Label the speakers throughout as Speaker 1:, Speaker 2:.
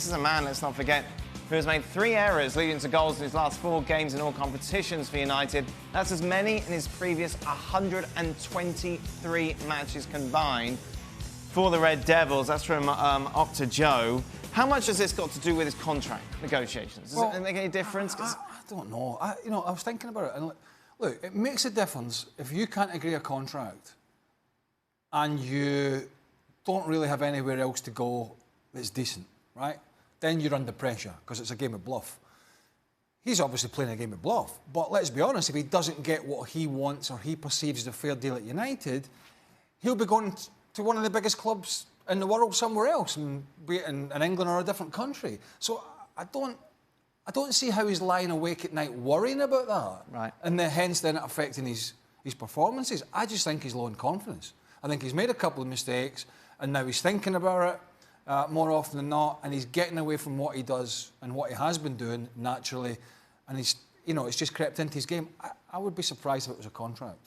Speaker 1: is a man, let's not forget, who has made 3 errors leading to goals in his last 4 games in all competitions for United. That's as many in his previous 123 matches combined for the Red Devils. That's from Octa Joe. How much has this got to do with his contract negotiations? Does it make any difference?
Speaker 2: I don't know. I was thinking about it, and look, it makes a difference if you can't agree a contract and you don't really have anywhere else to go that's decent, right? Then you're under pressure because it's a game of bluff. He's obviously playing a game of bluff, but let's be honest, if he doesn't get what he wants or he perceives as a fair deal at United, he'll be going to one of the biggest clubs in the world somewhere else, and be it in England or a different country. So I don't see how he's lying awake at night worrying about that.
Speaker 1: Right.
Speaker 2: And hence then affecting his performances. I just think he's low in confidence. I think he's made a couple of mistakes and now he's thinking about it more often than not, and he's getting away from what he does and what he has been doing naturally, and it's just crept into his game. I would be surprised if it was a contract.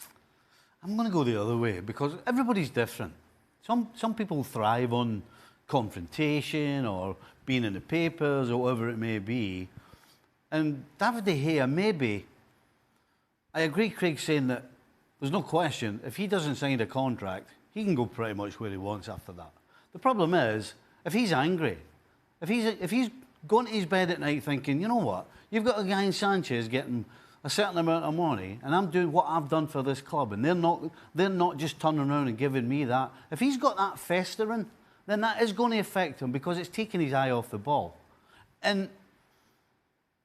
Speaker 3: I'm going to go the other way because everybody's different. Some people thrive on confrontation or being in the papers or whatever it may be. And David De Gea, maybe, I agree Craig saying that there's no question, if he doesn't sign a contract, he can go pretty much where he wants after that. The problem is, if he's angry, if he's going to his bed at night thinking, you know what, you've got a guy in Sanchez getting a certain amount of money and I'm doing what I've done for this club and they're not just turning around and giving me that. If he's got that festering, then that is going to affect him because it's taking his eye off the ball. And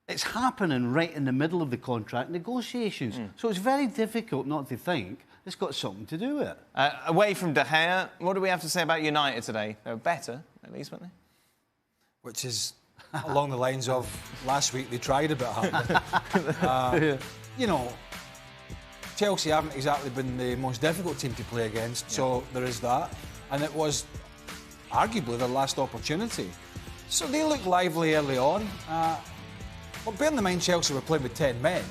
Speaker 3: it's happening right in the middle of the contract negotiations. So it's very difficult not to think it's got something to do with it.
Speaker 1: Away from De Gea, what do we have to say about United today? They were better, at least, weren't they?
Speaker 2: Which is along the lines of last week they tried a bit hard. Chelsea haven't exactly been the most difficult team to play against, so there is that. And it was arguably their last opportunity. So they looked lively early on. But bearing in mind Chelsea were playing with 10 men,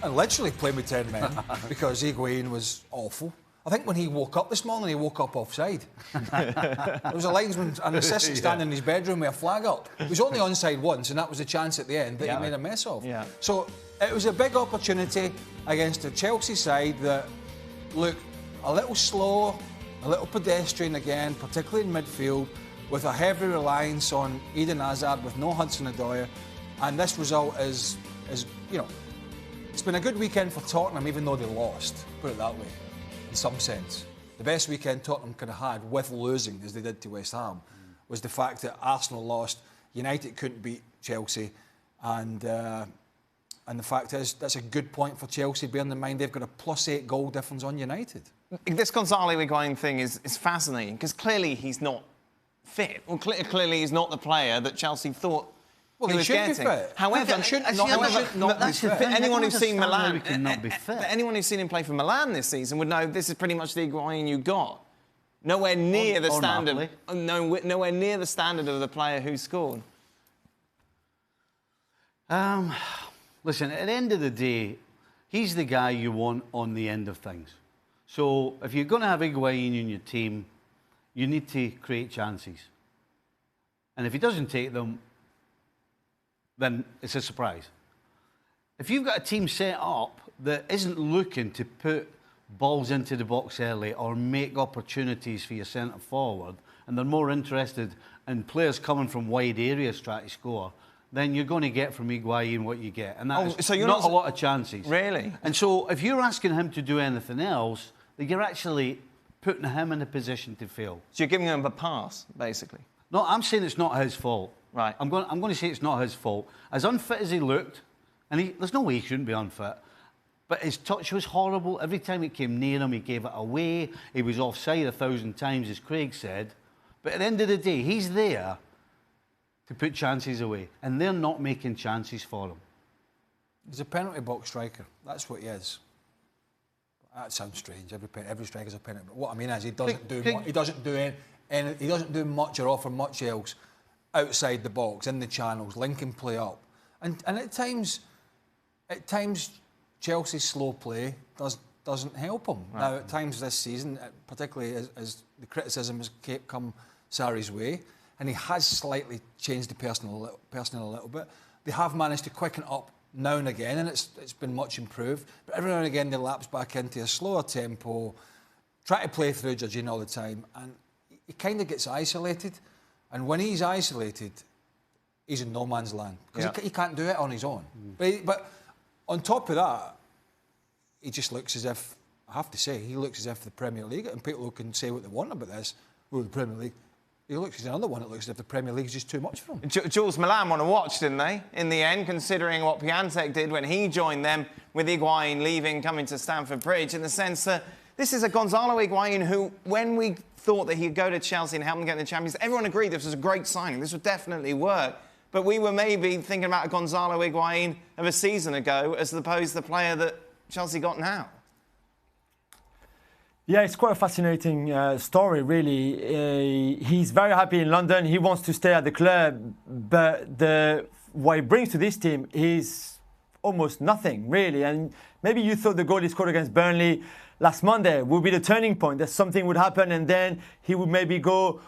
Speaker 2: and literally playing with 10 men, because Higuain was awful. I think when he woke up this morning, he woke up offside. There was a linesman, an assistant standing in his bedroom with a flag up. He was only onside once, and that was the chance at the end that he made a mess of.
Speaker 1: Yeah.
Speaker 2: So it was a big opportunity against a Chelsea side that looked a little slow, a little pedestrian again, particularly in midfield, with a heavy reliance on Eden Hazard with no Hudson-Odoi. And this result is, it's been a good weekend for Tottenham, even though they lost, put it that way, in some sense. The best weekend Tottenham could have had with losing, as they did to West Ham, was the fact that Arsenal lost, United couldn't beat Chelsea, and the fact is, that's a good point for Chelsea, bearing in mind they've got a +8 goal difference on United.
Speaker 1: This Gonzalo Higuain thing is fascinating, because clearly he's not fit. Well, clearly he's not the player that Chelsea thought he was getting.
Speaker 2: Fit.
Speaker 1: However, anyone who's seen Milan, anyone who's seen him play for Milan this season would know this is pretty much the Higuain you got. Nowhere near the standard. Nowhere near the standard of the player who scored.
Speaker 3: Listen, at the end of the day, he's the guy you want on the end of things. So if you're going to have Higuain in your team, you need to create chances. And if he doesn't take them, then it's a surprise. If you've got a team set up that isn't looking to put balls into the box early or make opportunities for your centre forward, and they're more interested in players coming from wide areas trying to score, then you're going to get from Higuain what you get. And that's
Speaker 1: so you're
Speaker 3: not a lot of chances.
Speaker 1: Really?
Speaker 3: And so if you're asking him to do anything else, then you're actually putting him in a position to fail.
Speaker 1: So you're giving him a pass, basically?
Speaker 3: No, I'm saying it's not his fault.
Speaker 1: Right.
Speaker 3: I'm going to say it's not his fault. As unfit as he looked, and there's no way he shouldn't be unfit, but his touch was horrible. Every time it came near him, he gave it away. He was offside 1,000 times, as Craig said. But at the end of the day, he's there to put chances away, and they're not making chances for him.
Speaker 2: He's a penalty box striker. That's what he is. That sounds strange. Every striker's a penalty. But what I mean is, he doesn't do much or offer much else outside the box, in the channels, linking play up, and at times Chelsea's slow play doesn't help him. Right. Now, at times this season, particularly as the criticism has come Sarri's way, and he has slightly changed the personnel a little bit. They have managed to quicken up now and again, and it's been much improved. But every now and again, they lapse back into a slower tempo, try to play through Jorginho all the time, and he kind of gets isolated. And when he's isolated, he's in no man's land because he can't do it on his own. But on top of that, he just looks as if, I have to say, he looks as if the Premier League, and people who can say what they want about this, the Premier League, he looks as another one that looks as if the Premier League is just too much for him.
Speaker 1: Jules, Milan want to watch, didn't they, in the end, considering what Piatek did when he joined them with Higuain leaving, coming to Stamford Bridge, in the sense that this is a Gonzalo Higuain who, when we thought that he'd go to Chelsea and help them get in the Champions League, everyone agreed this was a great signing. This would definitely work. But we were maybe thinking about a Gonzalo Higuain of a season ago as opposed to the player that Chelsea got now.
Speaker 4: Yeah, it's quite a fascinating story, really. He's very happy in London. He wants to stay at the club, but what he brings to this team is almost nothing, really. And maybe you thought the goal he scored against Burnley last Monday would be the turning point, that something would happen and then he would maybe go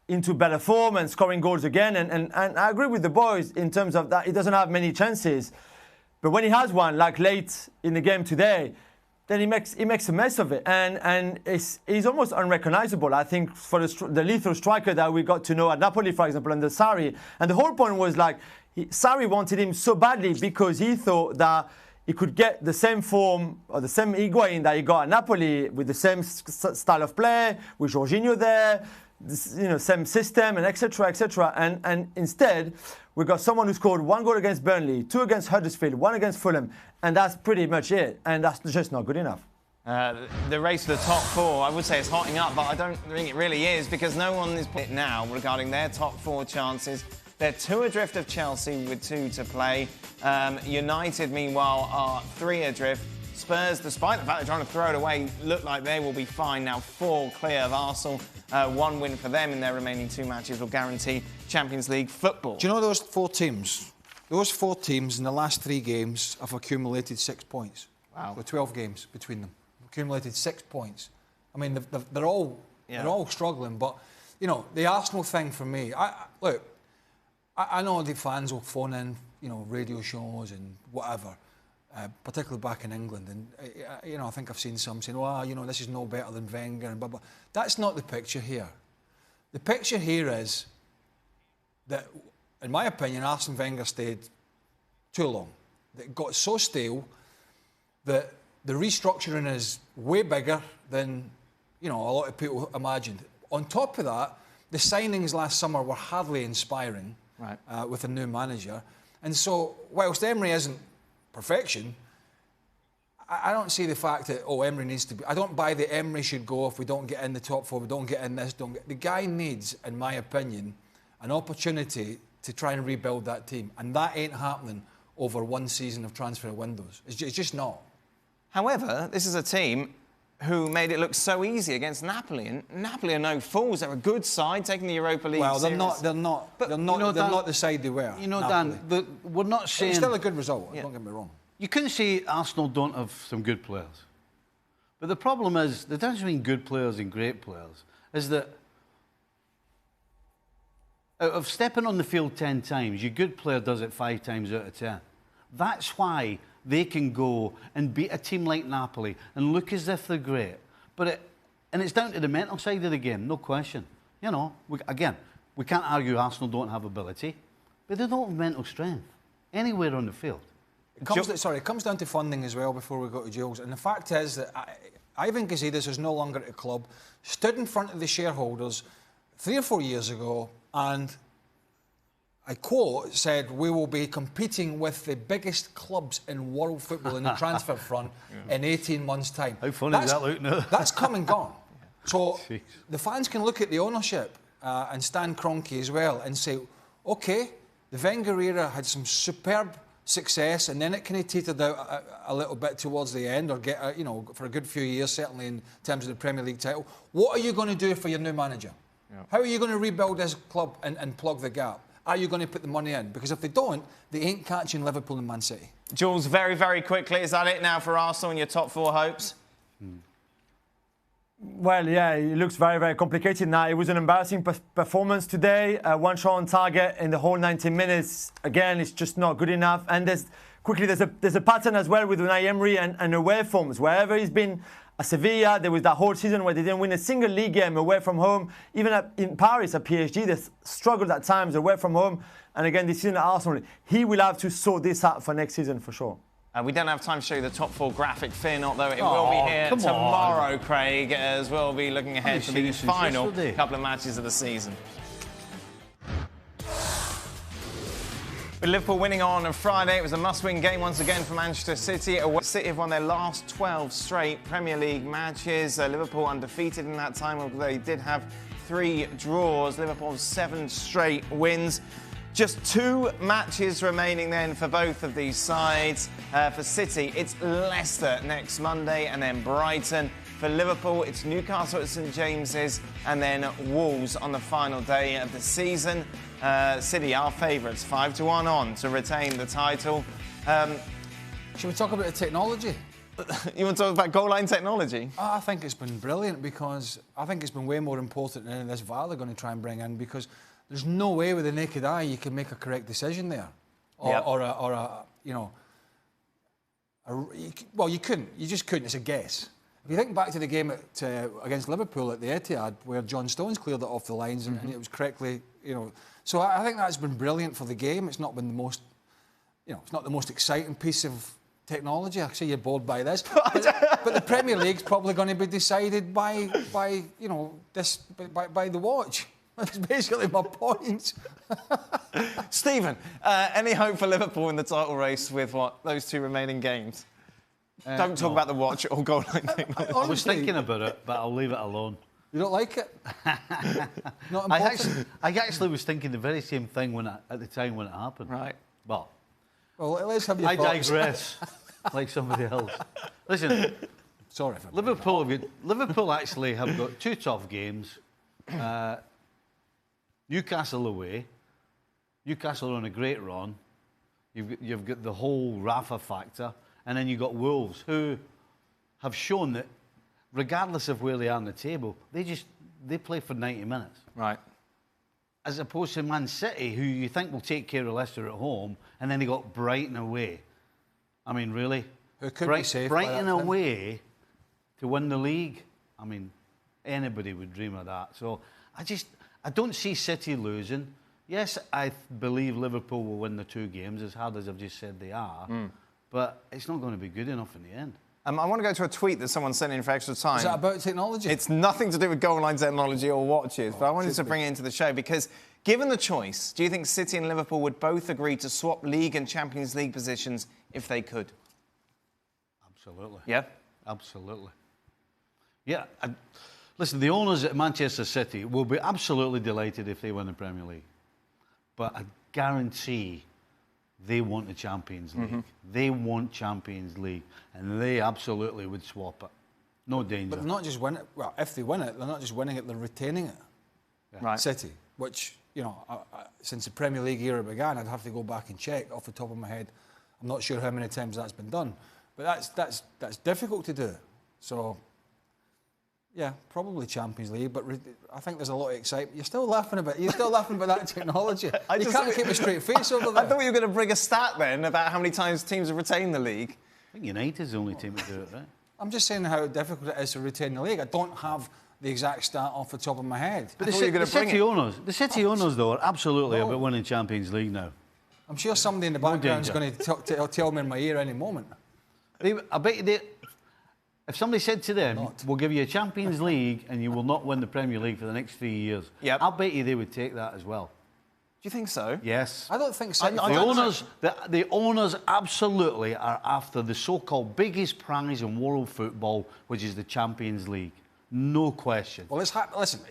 Speaker 4: into better form and scoring goals again. And I agree with the boys in terms of that. He doesn't have many chances. But when he has one, like late in the game today, then he makes a mess of it, and he's almost unrecognisable. I think for the lethal striker that we got to know at Napoli, for example, under Sarri, and the whole point was like Sarri wanted him so badly because he thought that he could get the same form or the same Higuain that he got at Napoli with the same style of play, with Jorginho there, same system, and etc., etc. And instead, we got someone who scored 1 goal against Burnley, 2 against Huddersfield, 1 against Fulham, and that's pretty much it. And that's just not good enough.
Speaker 1: The race for the top 4, I would say, is hotting up, but I don't think it really is because no one is put now regarding their top 4 chances. They're 2 adrift of Chelsea with 2 to play. United, meanwhile, are 3 adrift. Spurs, despite the fact they're trying to throw it away, look like they will be fine now. 4 clear of Arsenal. 1 win for them in their remaining 2 matches will guarantee Champions League football.
Speaker 2: Do you know those 4 teams? Those 4 teams in the last 3 games have accumulated 6 points.
Speaker 1: Wow.
Speaker 2: With 12 games between them. Accumulated 6 points. I mean, they're all struggling, but, the Arsenal thing for me, I know the fans will phone in, radio shows and whatever. Particularly back in England, and I think I've seen some saying, this is no better than Wenger and blah blah. That's not the picture here. The picture here is that, in my opinion, Arsene Wenger stayed too long. It got so stale that the restructuring is way bigger than a lot of people imagined. On top of that, the signings last summer were hardly inspiring, right, with a new manager, and so whilst Emery isn't perfection, I don't see the fact that, Emery needs to be... I don't buy that Emery should go if we don't get in the top 4, we don't get in this, The guy needs, in my opinion, an opportunity to try and rebuild that team. And that ain't happening over 1 season of transfer windows. It's just not.
Speaker 1: However, this is a team who made it look so easy against Napoli. And Napoli are no fools. They're a good side, taking the Europa League
Speaker 2: Well, they're
Speaker 1: series.
Speaker 2: they're not the side they were.
Speaker 3: Dan, we're not saying...
Speaker 2: It's still a good result, don't get me wrong.
Speaker 3: You can say Arsenal don't have some good players. But the problem is, the difference between good players and great players is that out of stepping on the field 10 times, your good player does it 5 times out of 10. That's why they can go and beat a team like Napoli and look as if they're great. And it's down to the mental side of the game, no question. We can't argue Arsenal don't have ability, but they don't have mental strength anywhere on the field.
Speaker 2: It comes down to funding as well before we go to Jules. And the fact is that Ivan Gazidis is no longer at the club, stood in front of the shareholders 3 or 4 years ago and, I quote, said, we will be competing with the biggest clubs in world football in the transfer front in 18 months' time.
Speaker 3: How funny does that look now?
Speaker 2: That's come and gone. So the fans can look at the ownership and Stan Kroenke as well and say, OK, the Wenger era had some superb success, and then it kind of teetered out a little bit towards the end, or for a good few years, certainly in terms of the Premier League title. What are you going to do for your new manager? Yeah. How are you going to rebuild this club and plug the gap? Are you going to put the money in? Because if they don't, they ain't catching Liverpool and Man City.
Speaker 1: Jules, very, very quickly, is that it now for Arsenal and your top 4 hopes?
Speaker 4: Well, yeah, it looks very, very complicated now. It was an embarrassing performance today. One shot on target in the whole 90 minutes. Again, it's just not good enough. And there's a pattern as well with Unai Emery and away forms. Wherever he's been at Sevilla, there was that whole season where they didn't win a single league game away from home. Even in Paris at PSG, they struggled at times away from home. And again, this season at Arsenal, he will have to sort this out for next season for sure.
Speaker 1: We don't have time to show you the top 4 graphic, Finn, although it will be here tomorrow, Craig, as we'll be looking ahead to the final couple of matches of the season. With Liverpool winning on Friday, it was a must-win game once again for Manchester City. City have won their last 12 straight Premier League matches. Liverpool undefeated in that time, although they did have 3 draws. Liverpool's 7 straight wins. Just 2 matches remaining then for both of these sides. For City, it's Leicester next Monday and then Brighton. For Liverpool, it's Newcastle at St James's and then Wolves on the final day of the season. City are favourites, 5-1 on to retain the title.
Speaker 2: Should we talk about the technology?
Speaker 1: You want to talk about goal line technology?
Speaker 2: I think it's been brilliant because I think it's been way more important than this VAR they're going to try and bring in, because there's no way with the naked eye you can make a correct decision there, well, you couldn't. You just couldn't. It's a guess. If you think back to the game against Liverpool at the Etihad, where John Stones cleared it off the lines and it was correctly, So I think that's been brilliant for the game. It's not been the most, it's not the most exciting piece of technology. I see you're bored by this, but the Premier League's probably going to be decided by the watch. That's basically my point.
Speaker 1: Stephen, any hope for Liverpool in the title race with those 2 remaining games? Don't talk about the watch or goal line technology.
Speaker 3: I was thinking about it, but I'll leave it alone.
Speaker 2: You don't like it? Not important?
Speaker 3: I actually was thinking the very same thing at the time when it happened.
Speaker 1: Right.
Speaker 2: Well, let's have your thoughts.
Speaker 3: I digress, like somebody else. Listen,
Speaker 2: sorry.
Speaker 3: Liverpool actually have got 2 tough games. Newcastle away. Newcastle are on a great run. You've got the whole Rafa factor, and then you've got Wolves, who have shown that regardless of where they are on the table, they play for 90 minutes.
Speaker 1: Right.
Speaker 3: As opposed to Man City, who you think will take care of Leicester at home, and then they got Brighton away. I mean, really?
Speaker 2: Who could be safe
Speaker 3: Brighton away to win the league. I mean, anybody would dream of that. So I don't see City losing. Yes, I believe Liverpool will win the 2 games, as hard as I've just said they are. But it's not going to be good enough in the end.
Speaker 1: I want to go to a tweet that someone sent in for extra time.
Speaker 2: Is that about technology?
Speaker 1: It's nothing to do with goal line technology or watches, but I wanted to bring it into the show because, given the choice, do you think City and Liverpool would both agree to swap League and Champions League positions if they could?
Speaker 3: Absolutely.
Speaker 1: Yeah?
Speaker 3: Absolutely. Yeah. Listen, the owners at Manchester City will be absolutely delighted if they win the Premier League. But I guarantee they want the Champions League. They want Champions League. And they absolutely would swap it. No danger.
Speaker 2: But they're not just winning it. Well, if they win it, they're not just winning it, they're retaining it.
Speaker 1: Yeah. Right.
Speaker 2: City, which, since the Premier League era began, I'd have to go back and check off the top of my head. I'm not sure how many times that's been done. But that's difficult to do. So, yeah, probably Champions League, but I think there's a lot of excitement. You're still laughing about that technology. You can't keep a straight face over there.
Speaker 1: I thought you were going to bring a stat then about how many times teams have retained the league.
Speaker 3: I think United's the only team to do it, right?
Speaker 2: I'm just saying how difficult it is to retain the league. I don't have the exact stat off the top of my head.
Speaker 3: But the City owners, though, are absolutely about winning Champions League now.
Speaker 2: I'm sure somebody in the background is going to tell me in my ear any moment.
Speaker 3: I bet you if somebody said to them, we'll give you a Champions League and you will not win the Premier League for the next 3 years, I'll bet you they would take that as well.
Speaker 1: Do you think so?
Speaker 3: Yes.
Speaker 2: I don't think so.
Speaker 3: The owners absolutely are after the so-called biggest prize in world football, which is the Champions League. No question.
Speaker 2: Well, listen.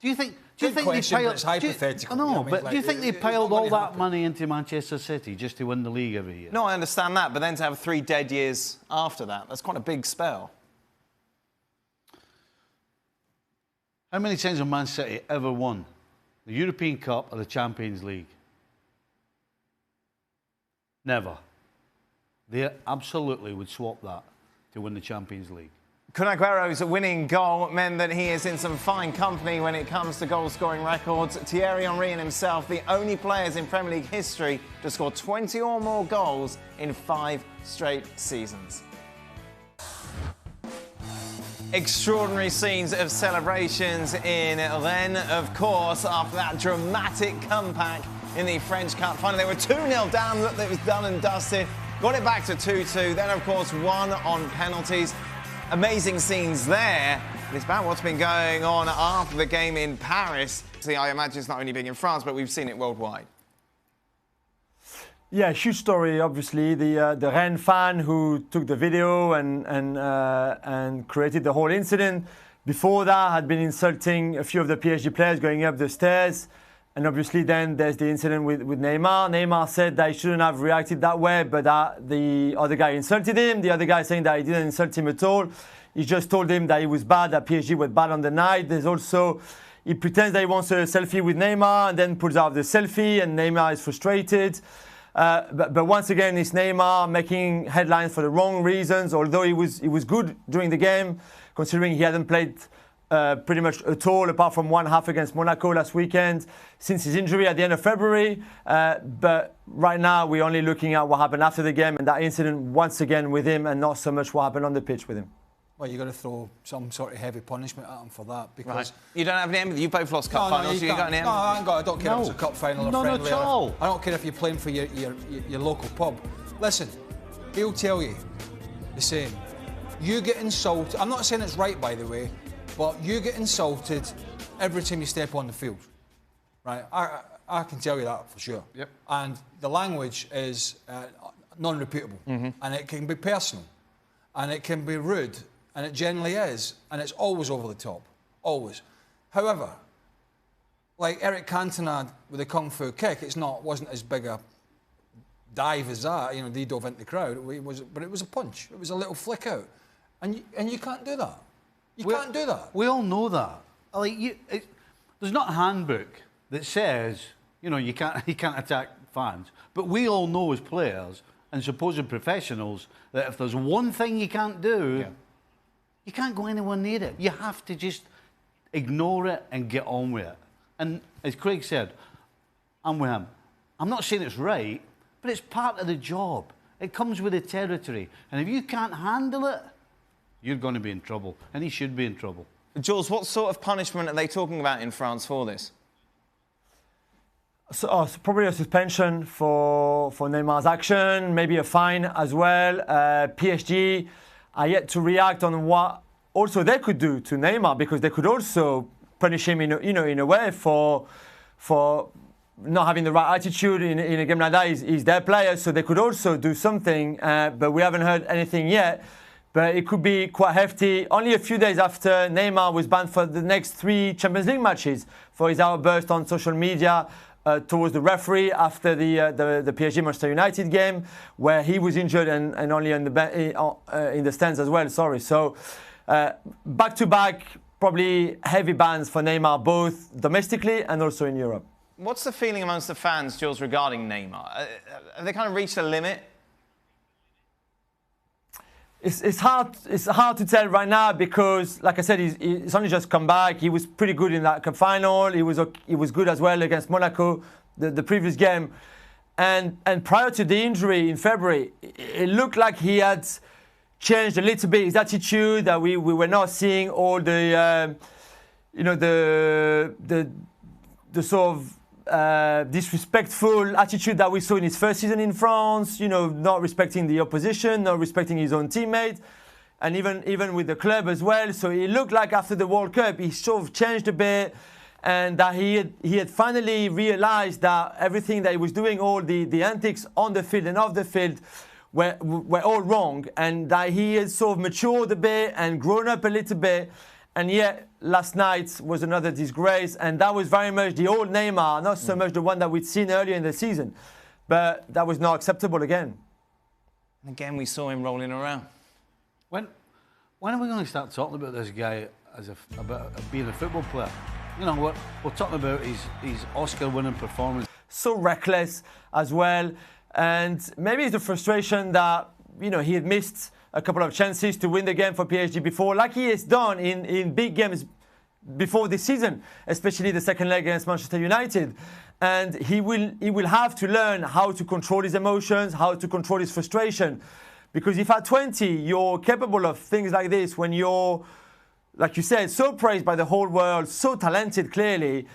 Speaker 3: Do you think they piled?
Speaker 2: It's hypothetical.
Speaker 3: Do you think they piled all that money into Manchester City just to win the league every year?
Speaker 1: No, I understand that, but then to have 3 dead years after that's quite a big spell.
Speaker 3: How many times have Man City ever won the European Cup or the Champions League? Never. They absolutely would swap that to win the Champions League.
Speaker 1: Kun Aguero's winning goal meant that he is in some fine company when it comes to goal-scoring records. Thierry Henry and himself, the only players in Premier League history to score 20 or more goals in 5 straight seasons. Extraordinary scenes of celebrations in Rennes, of course, after that dramatic comeback in the French Cup final. They were 2-0 down, looked it was done and dusted, got it back to 2-2, then of course won on penalties. Amazing scenes there. It's about what's been going on after the game in Paris. See, I imagine it's not only big in France, but we've seen it worldwide.
Speaker 4: Yeah, huge story. Obviously, the Rennes fan who took the video and created the whole incident. Before that, had been insulting a few of the PSG players going up the stairs. And obviously, then there's the incident with Neymar. Neymar said that he shouldn't have reacted that way, but that the other guy insulted him. The other guy saying that he didn't insult him at all. He just told him that he was bad, that PSG was bad on the night. There's also, he pretends that he wants a selfie with Neymar and then pulls out the selfie, and Neymar is frustrated. But once again, it's Neymar making headlines for the wrong reasons, although he was good during the game, considering he hadn't played pretty much at all, apart from one half against Monaco last weekend, since his injury at the end of February. But right now, we're only looking at what happened after the game and that incident once again with him, and not so much what happened on the pitch with him.
Speaker 2: Well, you've got to throw some sort of heavy punishment at him for that, because...
Speaker 1: Right. You don't have any empathy? You both lost cup finals, you got any empathy?
Speaker 2: No, I don't care if it's a cup final or friendly.
Speaker 3: None at all.
Speaker 2: I don't care if you're playing for your local pub. Listen, he'll tell you the same. You get insulted. I'm not saying it's right, by the way, but you get insulted every time you step on the field, right? I can tell you that for sure.
Speaker 1: Yep.
Speaker 2: And the language is non-repeatable, and it can be personal, and it can be rude, and it generally is, and it's always over the top, always. However, like Eric Cantona with the kung fu kick, wasn't as big a dive as that. You know, he dove into the crowd. But it was a punch. It was a little flick out, and you can't do that. You can't do that.
Speaker 3: We all know that. Like there's not a handbook that says, you know, you can't attack fans. But we all know as players and supposed professionals that if there's one thing you can't do, you can't go anywhere near it. You have to just ignore it and get on with it. And as Craig said, I'm with him. I'm not saying it's right, but it's part of the job. It comes with the territory. And if you can't handle it, you're going to be in trouble. And he should be in trouble.
Speaker 1: Jules, what sort of punishment are they talking about in France for this?
Speaker 4: So, probably a suspension for Neymar's action, maybe a fine as well. PSG are yet to react on what also they could do to Neymar, because they could also punish him in a way for not having the right attitude in a game like that. He's their player, so they could also do something, but we haven't heard anything yet. But it could be quite hefty. Only a few days after Neymar was banned for the next 3 Champions League matches for his outburst on social media towards the referee after the PSG Manchester United game, where he was injured and only in the stands as well. Sorry. So back to back, probably heavy bans for Neymar, both domestically and also in Europe.
Speaker 1: What's the feeling amongst the fans, Jules, regarding Neymar? Have they kind of reached a limit?
Speaker 4: It's hard to tell right now, because, like I said, he's only just come back. He was pretty good in that cup final. He was good as well against Monaco, the previous game. And prior to the injury in February, it looked like he had changed a little bit his attitude, that we were not seeing all the sort of disrespectful attitude that we saw in his first season in France, not respecting the opposition, not respecting his own teammate, and even with the club as well. So it looked like after the World Cup, he sort of changed a bit, and that he had finally realized that everything that he was doing, all the antics on the field and off the field, were all wrong, and that he had sort of matured a bit and grown up a little bit. And yet, last night was another disgrace, and that was very much the old Neymar, not so much the one that we'd seen earlier in the season. But that was not acceptable again.
Speaker 1: Again, we saw him rolling around.
Speaker 3: When are we going to start talking about this guy about being a football player? You know, we're talking about his Oscar-winning performance.
Speaker 4: So reckless as well, and maybe it's the frustration that he had missed a couple of chances to win the game for PSG before, like he has done in big games before this season, especially the second leg against Manchester United. And he will have to learn how to control his emotions, how to control his frustration. Because if at 20 you're capable of things like this, when you're, like you said, so praised by the whole world, so talented clearly,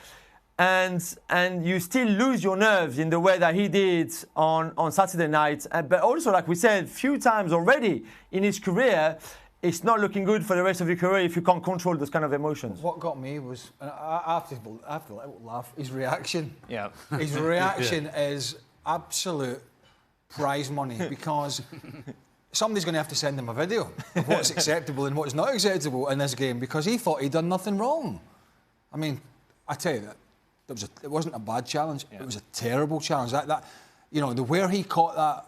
Speaker 4: and you still lose your nerves in the way that he did on Saturday night. But also, like we said, few times already in his career, it's not looking good for the rest of your career if you can't control those kind of emotions.
Speaker 2: What got me was, and I have to laugh, his reaction.
Speaker 1: Yeah.
Speaker 2: His reaction is absolute prize money, because somebody's going to have to send him a video of what's acceptable and what's not acceptable in this game, because he thought he'd done nothing wrong. I mean, I tell you that. It wasn't a bad challenge. Yeah. It was a terrible challenge. That you know, where he caught that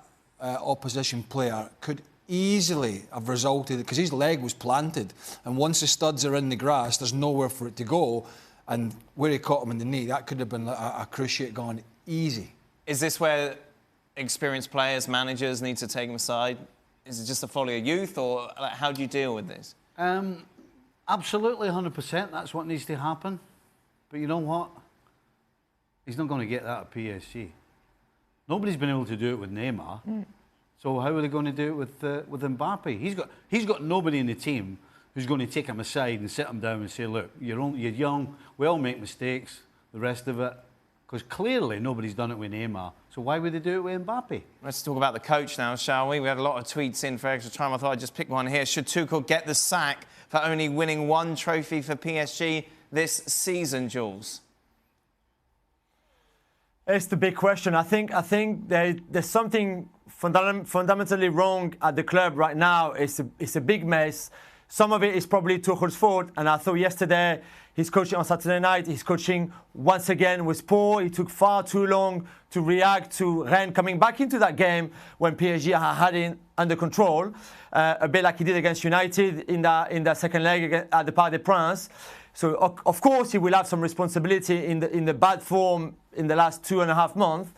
Speaker 2: opposition player could easily have resulted, because his leg was planted, and once the studs are in the grass, there's nowhere for it to go. And where he caught him in the knee, that could have been a cruciate gone easy.
Speaker 1: Is this where experienced players, managers need to take him aside? Is it just a folly of youth, or how do you deal with this?
Speaker 3: Absolutely, 100%. That's what needs to happen. But you know what? He's not going to get that at PSG. Nobody's been able to do it with Neymar. So how are they going to do it with Mbappe? He's got nobody in the team who's going to take him aside and sit him down and say, look, you're young, we all make mistakes, the rest of it. Because clearly nobody's done it with Neymar. So why would they do it with Mbappe?
Speaker 1: Let's talk about the coach now, shall we? We had a lot of tweets in for extra time. I thought I'd just pick one here. Should Tuchel get the sack for only winning one trophy for PSG this season, Jules?
Speaker 4: It's the big question. I think there's something fundamentally wrong at the club right now. It's a big mess. Some of it is probably Tuchel's fault. And I thought yesterday, his coaching on Saturday night, his coaching once again was poor. He took far too long to react to Rennes coming back into that game when PSG had it under control, a bit like he did against United in the second leg at the Parc des Princes. So of course he will have some responsibility in the bad form in the last 2.5 months.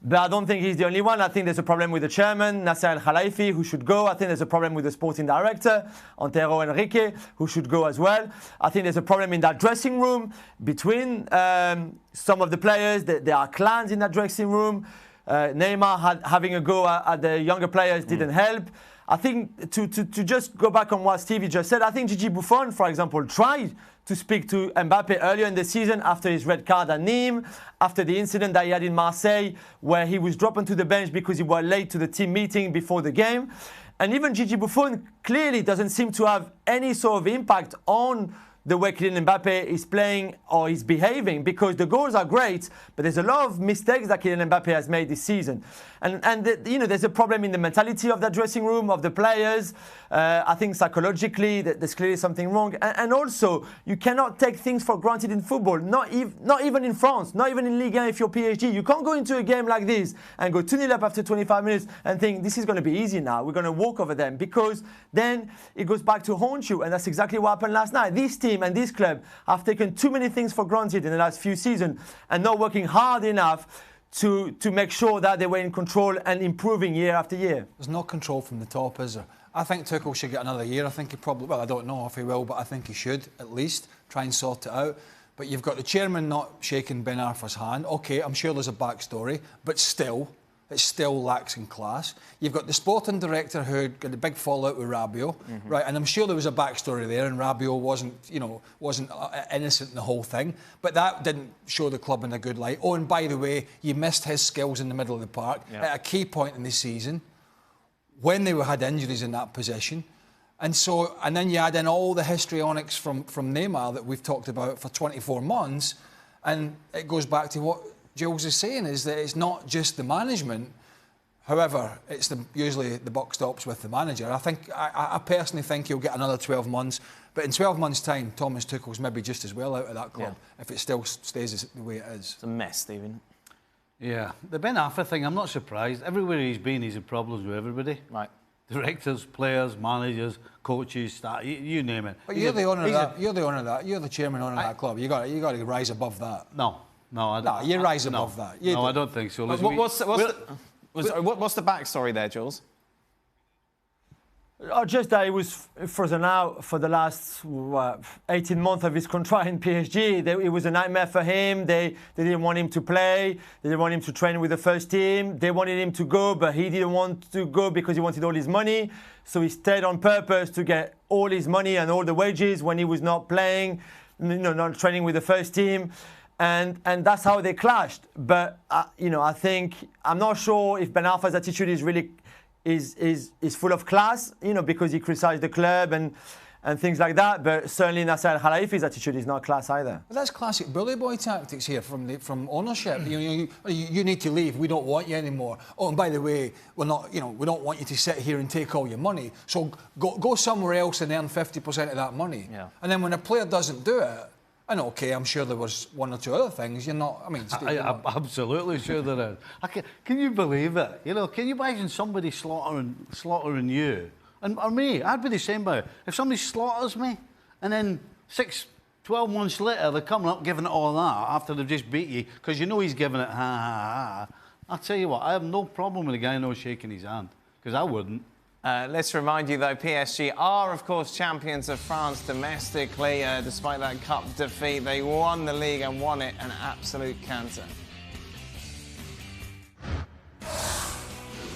Speaker 4: But I don't think he's the only one. I think there's a problem with the chairman, Nasser Al-Khelaifi, who should go. I think there's a problem with the sporting director, Antero Henrique, who should go as well. I think there's a problem in that dressing room between some of the players. There are clans in that dressing room. Neymar having a go at the younger players didn't help. I think to just go back on what Stevie just said, I think Gigi Buffon, for example, tried to speak to Mbappe earlier in the season after his red card at Nîmes, after the incident that he had in Marseille, where he was dropped onto the bench because he was late to the team meeting before the game. And even Gigi Buffon clearly doesn't seem to have any sort of impact on the way Kylian Mbappe is playing or is behaving, because the goals are great, but there's a lot of mistakes that Kylian Mbappe has made this season. And there's a problem in the mentality of that dressing room, of the players. I think psychologically there's clearly something wrong. And also, you cannot take things for granted in football, not even in France, not even in Ligue 1 if you're PSG. You can't go into a game like this and go 2-0 up after 25 minutes and think this is going to be easy now, we're going to walk over them, because then it goes back to haunt you. And that's exactly what happened last night. This team and this club have taken too many things for granted in the last few seasons and not working hard enough to make sure that they were in control and improving year after year.
Speaker 2: There's no control from the top, is there? I think Tuchel should get another year. I think he probably, well, I don't know if he will, but I think he should at least try and sort it out. But you've got the chairman not shaking Ben Arfa's hand. OK, I'm sure there's a backstory, but still, it still lacks in class. You've got the sporting director who got a big fallout with Rabiot, right? And I'm sure there was a backstory there, and Rabiot wasn't innocent in the whole thing. But that didn't show the club in a good light. Oh, and by the way, you missed his skills in the middle of the park at a key point in the season when they had injuries in that position. And then you add in all the histrionics from Neymar that we've talked about for 24 months, and it goes back to what Jules is saying, is that it's not just the management. However, usually the buck stops with the manager. I personally think he'll get another 12 months. But in 12 months' time, Thomas Tuchel's maybe just as well out of that club if it still stays the way it is.
Speaker 1: It's a mess, Stephen.
Speaker 3: Yeah. The Ben Arfa thing, I'm not surprised. Everywhere he's been, he's had problems with everybody.
Speaker 1: Right.
Speaker 3: Directors, players, managers, coaches, staff, you name it.
Speaker 2: But you're the owner of that. You're the owner of that. You're the chairman owner of that club. You got to rise above that.
Speaker 3: No, I don't.
Speaker 2: No, you rise above that.
Speaker 3: I don't think so. Listen,
Speaker 1: What's the backstory there, Jules?
Speaker 4: Just that he was frozen out for the last 18 months of his contract in PSG. It was a nightmare for him. They didn't want him to play. They didn't want him to train with the first team. They wanted him to go, but he didn't want to go because he wanted all his money. So he stayed on purpose to get all his money and all the wages when he was not playing, not training with the first team. And that's how they clashed. But, I think, I'm not sure if Ben Arfa's attitude is really is full of class, because he criticised the club and things like that. But certainly Nasser Al-Khelaifi's attitude is not class either.
Speaker 2: But that's classic bully boy tactics here from ownership. You need to leave. We don't want you anymore. Oh, and by the way, we don't want you to sit here and take all your money. So go somewhere else and earn 50% of that money. Yeah. And then when a player doesn't do it, and okay, I'm sure there was one or two other things. I'm
Speaker 3: absolutely sure there is. Can you believe it? Can you imagine somebody slaughtering you? Or me, I'd be the same about it. If somebody slaughters me, and then 12 months later, they're coming up giving it all that after they've just beat you, because he's giving it ha. I'll tell you what, I have no problem with a guy not shaking his hand, because I wouldn't.
Speaker 1: Let's remind you, though, PSG are, of course, champions of France domestically. Despite that cup defeat, they won the league and won it an absolute canter.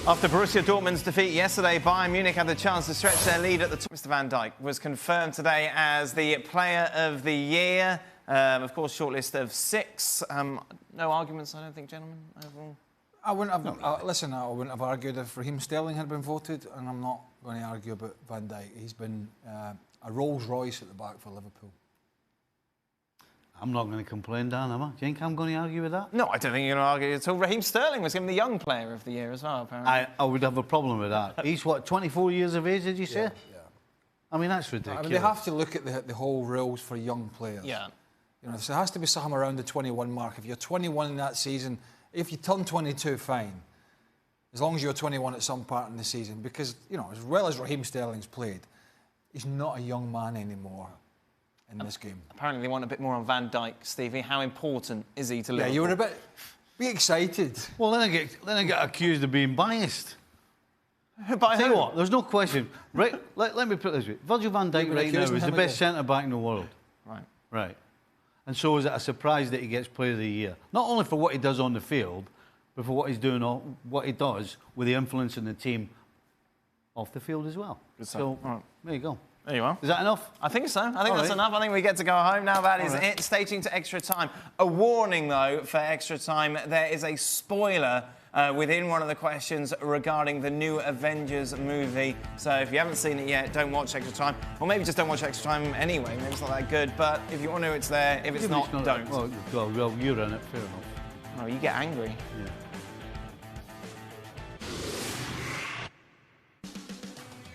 Speaker 1: After Borussia Dortmund's defeat yesterday, Bayern Munich had the chance to stretch their lead at the top. Mr. Van Dijk was confirmed today as the Player of the Year. Of course, shortlist of 6. No arguments, I don't think, gentlemen, overall.
Speaker 2: I wouldn't have argued if Raheem Sterling had been voted, and I'm not going to argue about Van Dijk. He's been a Rolls Royce at the back for Liverpool.
Speaker 3: I'm not going to complain, Dan, am I? Do you think I'm going to argue with that?
Speaker 1: No, I don't think you're going to argue at all. Raheem Sterling was given the Young Player of the Year as well, apparently.
Speaker 3: I would have a problem with that. He's, 24 years of age, did you say?
Speaker 2: Yeah.
Speaker 3: I mean, that's ridiculous.
Speaker 2: I mean, they have to look at the whole rules for young players.
Speaker 1: Yeah.
Speaker 2: So there has to be something around the 21 mark. If you're 21 in that season, if you turn 22, fine. As long as you're 21 at some part in the season. Because, as well as Raheem Sterling's played, he's not a young man anymore in this game.
Speaker 1: Apparently they want a bit more on Van Dijk, Stevie. How important is he to Liverpool?
Speaker 2: Yeah, you were a bit... Be excited.
Speaker 3: Well, then I get accused of being biased.
Speaker 1: By
Speaker 3: Tell you what, there's no question. Right, let me put it this way. Virgil van Dijk right now is the best centre-back in the world. Right. And so is it a surprise that he gets Player of the Year? Not only for what he does on the field, but for what he's doing, what he does with the influence in the team off the field as well. So, there you go.
Speaker 1: There you are.
Speaker 3: Is that enough?
Speaker 1: I think so. I think that's enough. I think we get to go home now. That is it. Staging to extra time. A warning, though, for extra time. There is a spoiler within one of the questions regarding the new Avengers movie. So if you haven't seen it yet, don't watch extra time. Or maybe just don't watch extra time anyway. Maybe it's not that good. But if you want to, it's there. If it's not, don't.
Speaker 3: Well, you're in it. Fair enough.
Speaker 1: Oh, you get angry.
Speaker 3: Yeah.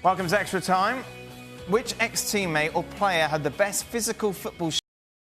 Speaker 1: Welcome to Extra Time. Which ex-teammate or player had the best physical football